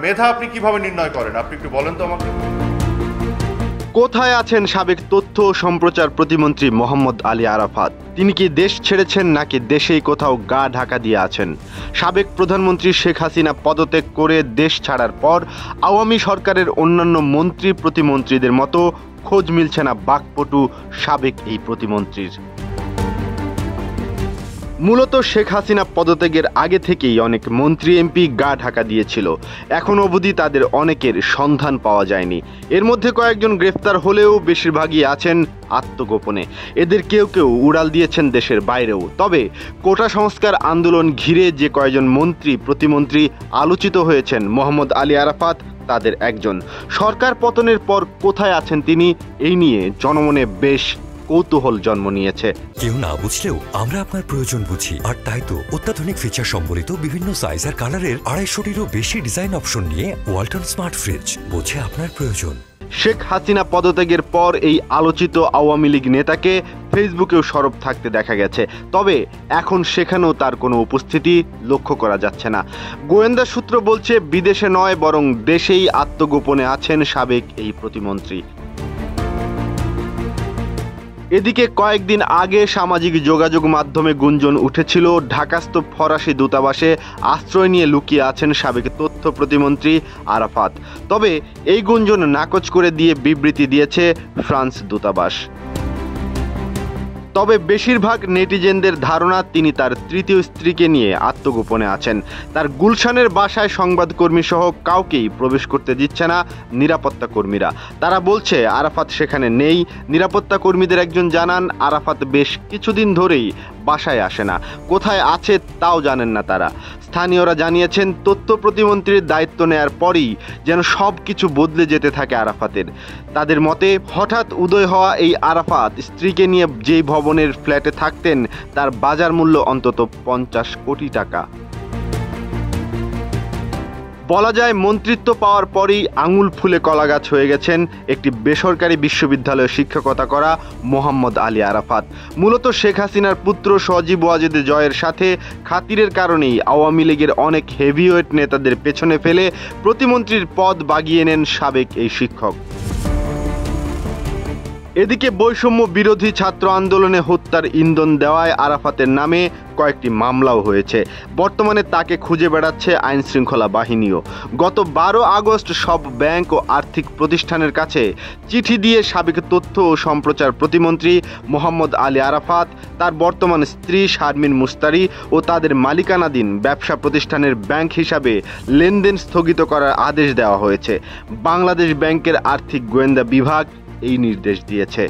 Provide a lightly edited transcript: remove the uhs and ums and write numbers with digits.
মেধা আপনি কিভাবে নির্ণয় করেন? আপনি একটু বলেন তো আমাকে। কোথায় আছেন সাবেক তথ্য ও সম্প্রচার প্রতিমন্ত্রী মোহাম্মদ আলী আরাফাত? তিনি কি দেশ ছেড়েছেন নাকি দেশেই কোথাও গা ঢাকা দিয়ে আছেন? সাবেক প্রধানমন্ত্রী শেখ হাসিনা পদত্যাগ করে দেশ ছাড়ার পর আওয়ামী সরকারের অন্যান্য মন্ত্রী প্রতিমন্ত্রীদের মতো খোঁজ মিলছে না বাকপটু সাবেক এই প্রতিমন্ত্রীর। মূলত শেখ হাসিনা পদত্যাগের আগে থেকেই অনেক মন্ত্রী এমপি গা ঢাকা দিয়েছিল। এখন অবধি তাদের অনেকের সন্ধান পাওয়া যায়নি। এর মধ্যে কয়েকজন গ্রেফতার হলেও বেশিরভাগই আছেন আত্মগোপনে। এদের কেউ কেউ উড়াল দিয়েছেন দেশের বাইরেও। তবে কোটা সংস্কার আন্দোলন ঘিরে যে কয়েকজন মন্ত্রী প্রতিমন্ত্রী আলোচিত হয়েছেন, মোহাম্মদ আলী আরাফাত তাদের একজন। সরকার পতনের পর কোথায় আছেন তিনি, এই নিয়ে জনমনে বেশ কৌতূহল জন্ম নিয়েছে। কেউ না বুঝলেও আমরা আপনার প্রয়োজন বুঝি, আর তাই তো অত্যাধুনিক ফিচার সম্বলিত বিভিন্ন সাইজ আর কালারের 250-টিরও বেশি ডিজাইন অপশন নিয়ে ওয়ালটন স্মার্ট ফ্রিজ বোঝে আপনার প্রয়োজন। শেখ হাসিনা পদত্যাগের পর এই আলোচিত আওয়ামী লীগ নেতাকে ফেসবুকেও সরব থাকতে দেখা গেছে। তবে এখন সেখানেও তার কোনো উপস্থিতি লক্ষ্য করা যাচ্ছে না। গোয়েন্দা সূত্র বলছে বিদেশে নয় বরং দেশেই আত্মগোপনে আছেন সাবেক এই প্রতিমন্ত্রী। এদিকে কয়েকদিন আগে সামাজিক যোগাযোগ মাধ্যমে গুঞ্জন উঠেছিল ঢাকাস্থ ফরাসি দূতাবাসে আশ্রয় নিয়ে লুকিয়ে আছেন সাবেক তথ্য প্রতিমন্ত্রী আরাফাত। তবে এই গুঞ্জন নাকচ করে দিয়ে বিবৃতি দিয়েছে ফ্রান্স দূতাবাস। তবে বেশিরভাগ নেটিজেনদের ধারণা তিনি তার তৃতীয় স্ত্রীকে নিয়ে আত্মগোপনে আছেন। তার গুলশানের বাসায় সংবাদকর্মী সহ কাউকেই প্রবেশ করতে দিচ্ছে না নিরাপত্তা কর্মীরা। তারা বলছে আরাফাত সেখানে নেই। নিরাপত্তা কর্মীদের একজন জানান আরাফাত বেশ কিছুদিন ধরেই বাসায় আসে না, কোথায় আছে তাও জানেন না তারা। স্থানীয়রা জানিয়েছেন তথ্য প্রতিমন্ত্রীর দায়িত্ব নেয়ার পরই যেন সব কিছু বদলে যেতে থাকে আরাফাতের। তাদের মতে হঠাৎ উদয় হওয়া এই আরাফাত স্ত্রীকে নিয়ে যেই ভবনের ফ্ল্যাটে থাকতেন তার বাজার মূল্য অন্তত 50 কোটি টাকা। বলা যায় মন্ত্রিত্ব পাওয়ার পরেই আঙুল ফুলে কলাগাছ হয়ে গেছেন একটি বেসরকারি বিশ্ববিদ্যালয়ে শিক্ষকতা করা মোহাম্মদ আলী আরাফাত। মূলত শেখ হাসিনার পুত্র সজীব ওয়াজেদ জয়ের সাথে খাতিরের কারণেই আওয়ামী লীগের অনেক হেভিওয়েট নেতাদের পেছনে ফেলে প্রতিমন্ত্রীর পদ বাগিয়ে নেন সাবেক এই শিক্ষক। এদিকে বৈষম্য বিরোধী ছাত্র আন্দোলনে হত্যার ইন্ধন দেওয়ায় আরাফাতের নামে কয়েকটি মামলাও হয়েছে। বর্তমানে তাকে খুঁজে বেড়াচ্ছে আইন শৃঙ্খলা বাহিনীও। গত 12 আগস্ট সব ব্যাংক ও আর্থিক প্রতিষ্ঠানের কাছে চিঠি দিয়ে সাবেক তথ্য ও সম্প্রচার প্রতিমন্ত্রী মোহাম্মদ আলী আরাফাত, তার বর্তমান স্ত্রী শারমিন মুস্তারি ও তাদের মালিকানাধীন ব্যবসা প্রতিষ্ঠানের ব্যাংক হিসাবে লেনদেন স্থগিত করার আদেশ দেওয়া হয়েছে। বাংলাদেশ ব্যাংকের আর্থিক গোয়েন্দা বিভাগ এই নির্দেশ দিয়েছে।